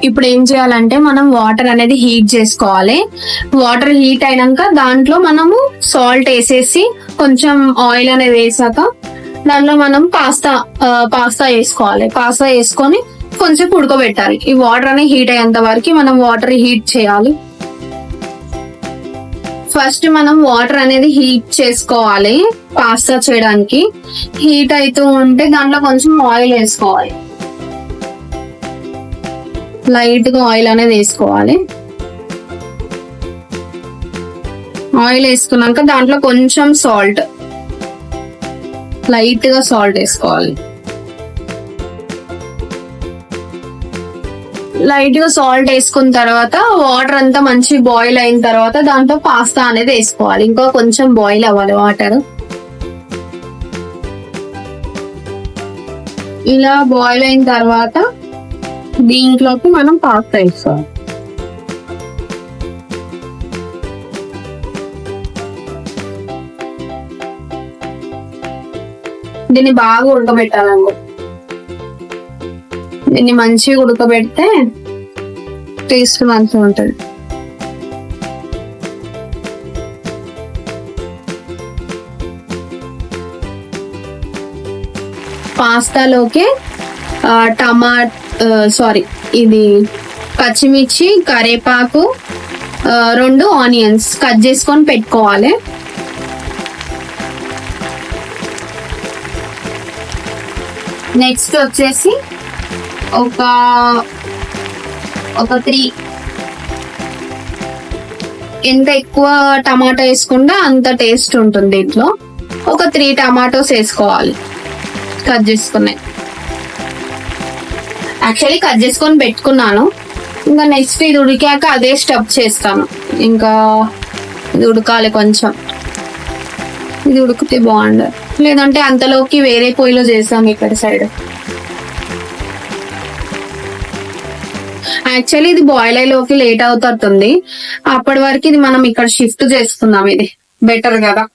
ఇప్పుడు ఏం చేయాలంటే మనం వాటర్ అనేది హీట్ చేసుకోవాలి. వాటర్ హీట్ అయినాక దాంట్లో మనము సాల్ట్ వేసేసి కొంచెం ఆయిల్ అనేది వేసాక దాంట్లో మనం పాస్తా వేసుకోవాలి. పాస్తా వేసుకొని కొంచెం ఉడకబెట్టాలి. ఈ వాటర్ అనేది హీట్ అయ్యేంత వరకు మనం వాటర్ హీట్ చేయాలి. ఫస్ట్ మనం వాటర్ అనేది హీట్ చేసుకోవాలి పాస్తా చేయడానికి. హీట్ అవుతూ ఉంటే దాంట్లో కొంచెం ఆయిల్ వేసుకోవాలి. లైట్ గా ఆయిల్ అనేది వేసుకోవాలి. ఆయిల్ వేసుకున్నాక దాంట్లో కొంచెం సాల్ట్, లైట్ గా సాల్ట్ వేసుకోవాలి. లైట్ గా సాల్ట్ వేసుకున్న తర్వాత వాటర్ అంతా మంచి బాయిల్ అయిన తర్వాత దాంట్లో పాస్తా అనేది వేసుకోవాలి. ఇంకా కొంచెం బాయిల్ అవ్వాలి వాటర్. ఇలా బాయిల్ అయిన తర్వాత దీంట్లోకి మనం పాస్తా వేసుకోవాలి. దీన్ని బాగా ఉడకబెట్టాలండి. దీన్ని మంచిగా ఉడకబెడితే టేస్ట్ మంచిగా ఉంటుంది. పాస్తాలోకి ఇది పచ్చిమిర్చి, కరివేపాకు, 2 ఆనియన్స్ కట్ చేసుకొని పెట్టుకోవాలి. నెక్స్ట్ వచ్చేసి ఒక 3, ఎంత ఎక్కువ టమాటా వేసుకుంటే అంత టేస్ట్ ఉంటుంది దీంట్లో. ఒక 3 టమాటోస్ వేసుకోవాలి కట్ చేసుకున్నాయి. యాక్చువల్లీ కట్ చేసుకొని పెట్టుకున్నాను. ఇంకా నెక్స్ట్ ఇది ఉడికాక అదే స్టఫ్ చేస్తాను. ఇంకా ఇది ఉడకాలి కొంచెం. ఇది ఉడికితే బాగుండదు, లేదంటే అంతలోకి వేరే పొయ్యిలో చేసాం ఇక్కడ సైడ్. యాక్చువల్లీ ఇది బాయిల్ అయ్యేలోకి లేట్ అవుతుంది. అప్పటి వరకు ఇది మనం ఇక్కడ షిఫ్ట్ చేసుకుందాం. ఇది బెటర్ కదా.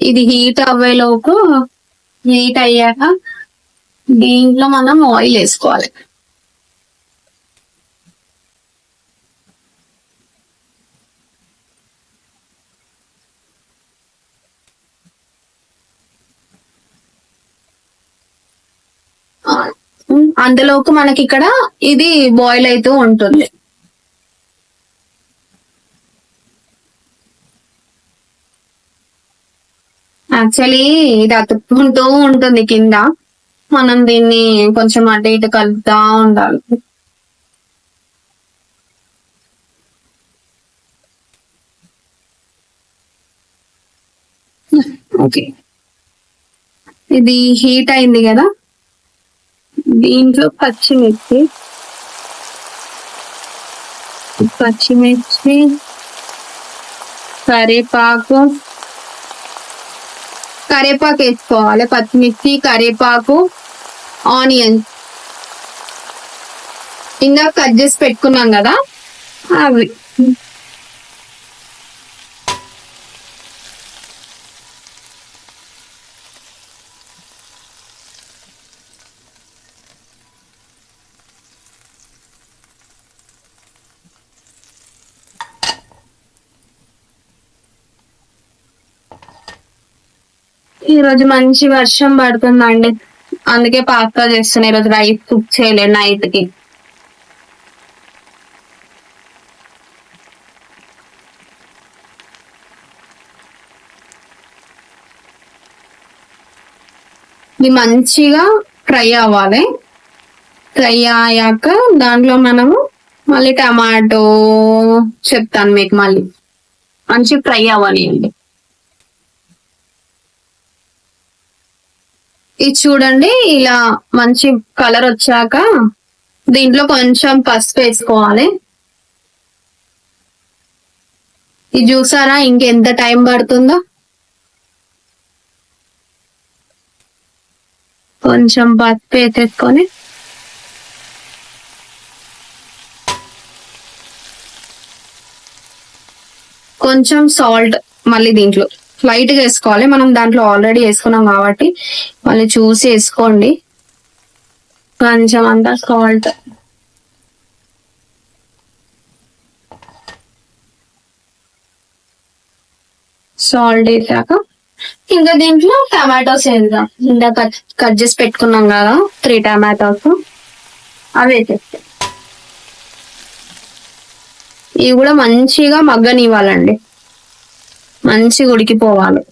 ఇది హీట్ అయ్యాక దీంట్లో మనం ఆయిల్ వేసుకోవాలి. అందులోకి మనకి ఇక్కడ ఇది బాయిల్ అవుతూ ఉంటుంది. యాక్చువల్లీ ఇది అతుక్కుంటూ ఉంటుంది కింద. మనం దీన్ని కొంచెం అటు ఇటు కలుపుతా ఉండాలి. ఓకే, ఇది హీట్ అయింది కదా. దీంట్లో పచ్చిమిర్చి కరివేపాకు వేసుకోవాలి. పచ్చిమిర్చి, కరివేపాకు, ఆనియన్స్ ఇందాక కట్ చేసి పెట్టుకున్నాం కదా అవి. ఈ రోజు మంచి వర్షం పడుతుందండి, అందుకే పాస్తా చేస్తున్నా. ఈరోజు రైస్ కుక్ చేయలేదు నైట్ కి. ఇది మంచిగా ఫ్రై అవ్వాలి. ఫ్రై అయ్యాక దాంట్లో మనము మళ్ళీ టమాటో చెప్తాను మీకు. మళ్ళీ మంచి ఫ్రై అవ్వాలి అండి. ఇది చూడండి, ఇలా మంచి కలర్ వచ్చాక దీంట్లో కొంచెం పసుపు వేసుకోవాలి. ఇది చూసారా ఇంకెంత టైం పడుతుందో. కొంచెం పసుపు వేసేసుకొని కొంచెం సాల్ట్ మళ్ళీ దీంట్లో లైట్ గా వేసుకోవాలి, మనం దాంట్లో ఆల్రెడీ వేసుకున్నాం కాబట్టి మళ్ళీ చూసి వేసుకోండి. కొంచెం అంతా సాల్ట్, వేసాక ఇంకా దీంట్లో టమాటోస్ వేద్దాం. ఇందాక కట్ చేసి పెట్టుకున్నాం కదా 3 టమాటోస్, అవి వేసేస్తాం. ఇవి కూడా మంచిగా మగ్గనివ్వాలండి, మంచిగా ఉడికిపోవాలి.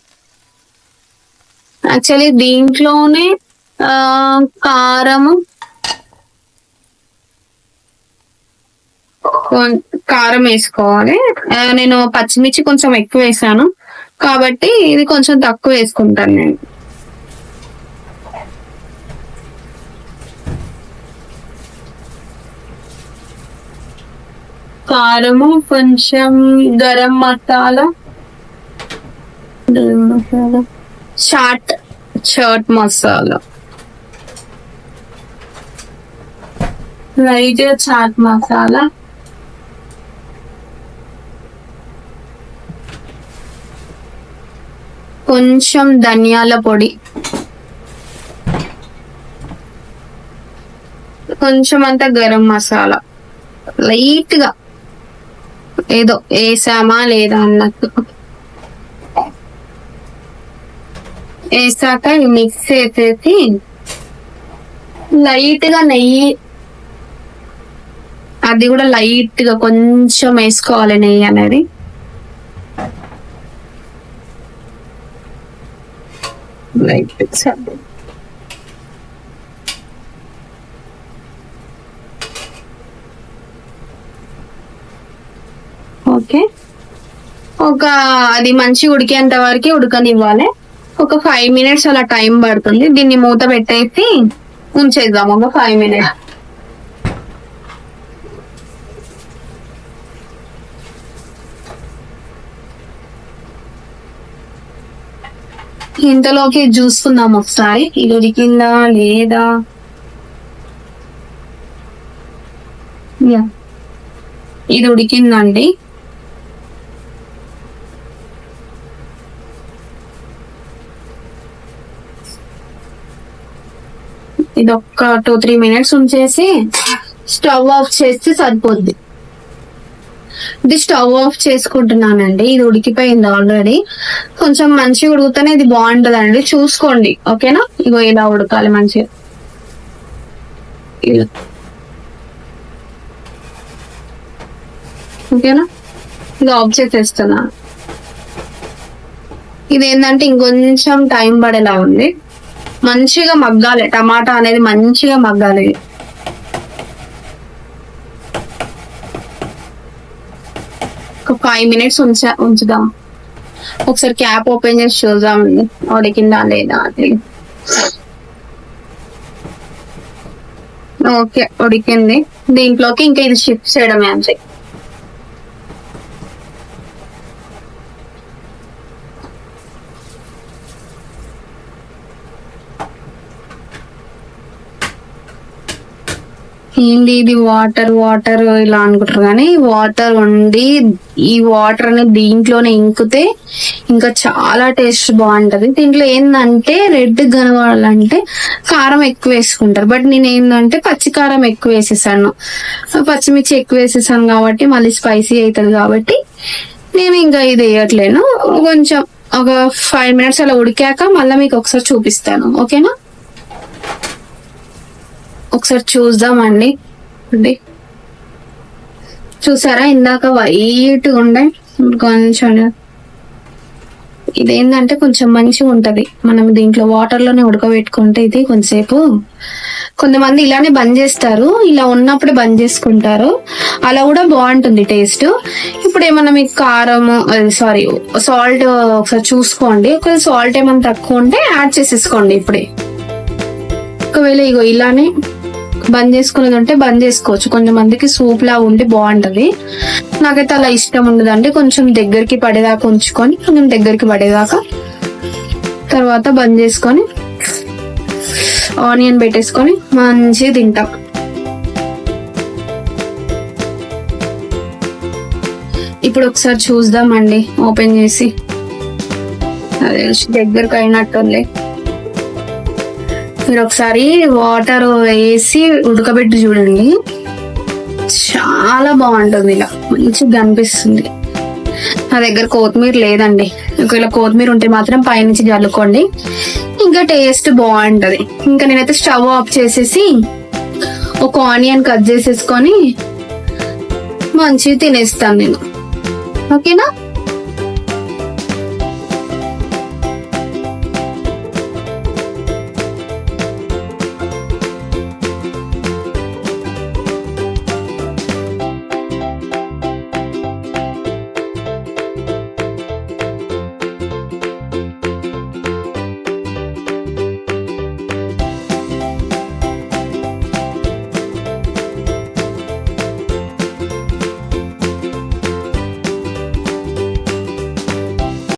యాక్చువల్లీ దీంట్లోనే కారము కారం వేసుకోవాలి. నేను పచ్చిమిర్చి కొంచెం ఎక్కువ వేసాను కాబట్టి ఇది కొంచెం తక్కువ వేసుకుంటాను నేను. కారము, కొంచెం గరం మసాలా, చాట్ మసాలా, లైట్ చాట్ మసాలా, కొంచెం ధనియాల పొడి, కొంచెం అంతా గరం మసాలా, లైట్ గా ఏదో వేసామా లేదా అన్నట్టు వేసాక మిక్స్ చేసేసి లైట్ గా నెయ్యి, అది కూడా లైట్ గా కొంచెం వేసుకోవాలి నెయ్యి అనేది. ఓకే, అది మంచి ఉడికేంత వరకు ఉడకనివ్వాలి. ఒక 5 మినిట్స్ అలా టైం పడుతుంది. దీన్ని మూత పెట్టేసి ఉంచేద్దాం ఒక 5 మినిట్స్. ఇంతలోకి చూసుకుందాం ఒకసారి ఇది ఉడికిందా లేదా. ఇది ఉడికిందండి. ఇది ఒక్క 2-3 మినిట్స్ ఉంచేసి స్టవ్ ఆఫ్ చేస్తే సరిపోద్ది. ఇది స్టవ్ ఆఫ్ చేసుకుంటున్నానండి. ఇది ఉడికిపోయింది ఆల్రెడీ. కొంచెం మంచిగా ఉడికితేనే ఇది బాగుంటదండి, చూసుకోండి. ఓకేనా, ఇగో ఇలా ఉడకాలి మంచిగా. ఇలా ఓకేనా, ఇది ఆఫ్ చేసేస్తున్నా. ఇదేంటంటే ఇంకొంచెం టైం పడేలా ఉంది. మంచిగా మగ్గాలి, టమాటా అనేది మంచిగా మగ్గాలి. ఒక 5 మినిట్స్ ఉంచుదాం. ఒకసారి క్యాప్ ఓపెన్ చేసి చూద్దాం ఉడికిందా లేదా అది. ఓకే, ఉడికింది. దీంట్లోకి ఇంకా ఇది షిఫ్ట్ చేయడమే అంతే. ఏంటి ఇది వాటర్ వాటర్ ఇలా అనుకుంటారు, కానీ వాటర్ వండి ఈ వాటర్ అనేది దీంట్లోనే ఇంకితే ఇంకా చాలా టేస్ట్ బాగుంటది. దీంట్లో ఏంటంటే రెడ్ కనబడాలంటే కారం ఎక్కువ వేసుకుంటారు, బట్ నేను ఏంటంటే పచ్చి కారం ఎక్కువ వేసేసాను, పచ్చిమిర్చి ఎక్కువ వేసేసాను కాబట్టి మళ్ళీ స్పైసీ అవుతుంది కాబట్టి నేను ఇంకా ఇది వేయట్లేను. కొంచెం ఒక 5 మినిట్స్ అలా ఉడికాక మళ్ళీ మీకు ఒకసారి చూపిస్తాను. ఓకేనా, ఒకసారి చూద్దామండి. చూసారా, ఇందాక వైట్ ఉండే కొంచెం. ఇదేంటంటే కొంచెం మంచిగా ఉంటది మనం దీంట్లో వాటర్ లోనే ఉడకబెట్టుకుంటే. ఇది కొంతసేపు కొంతమంది ఇలానే బంద్ చేస్తారు, ఇలా ఉన్నప్పుడే బంద్ చేసుకుంటారు, అలా కూడా బాగుంటుంది టేస్ట్. ఇప్పుడు ఏమన్నా మీకు కారం సాల్ట్ ఒకసారి చూసుకోండి. ఒకవేళ సాల్ట్ ఏమైనా తక్కువ ఉంటే యాడ్ చేసేసుకోండి ఇప్పుడే. ఒకవేళ ఇగో ఇలానే బంద్ చేసుకునేది ఉంటే బంద్ చేసుకోవచ్చు. కొంతమందికి సూప్ లా ఉండి బాగుంటది, నాకైతే అలా ఇష్టం ఉండదండి. కొంచెం దగ్గరికి పడేదాకా ఉంచుకొని కొంచెం దగ్గరికి పడేదాకా తర్వాత బంద్ చేసుకొని ఆనియన్ పెట్టేసుకొని మంచిగా తింటాం. ఇప్పుడు ఒకసారి చూద్దామండి ఓపెన్ చేసి. అదే దగ్గరకు అయినట్టుంది. మీరు ఒకసారి వాటర్ వేసి ఉడకబెట్టి చూడండి, చాలా బాగుంటుంది. ఇలా మంచిగా కనిపిస్తుంది. నా దగ్గర కొత్తిమీర లేదండి. ఒకవేళ కొత్తిమీర ఉంటే మాత్రం పైనుంచి జల్లుకోండి, ఇంకా టేస్ట్ బాగుంటది. ఇంకా నేనైతే స్టవ్ ఆఫ్ చేసేసి ఒక ఆనియన్ కట్ చేసేసుకొని మంచిగా తినేస్తాను నేను. ఓకేనా?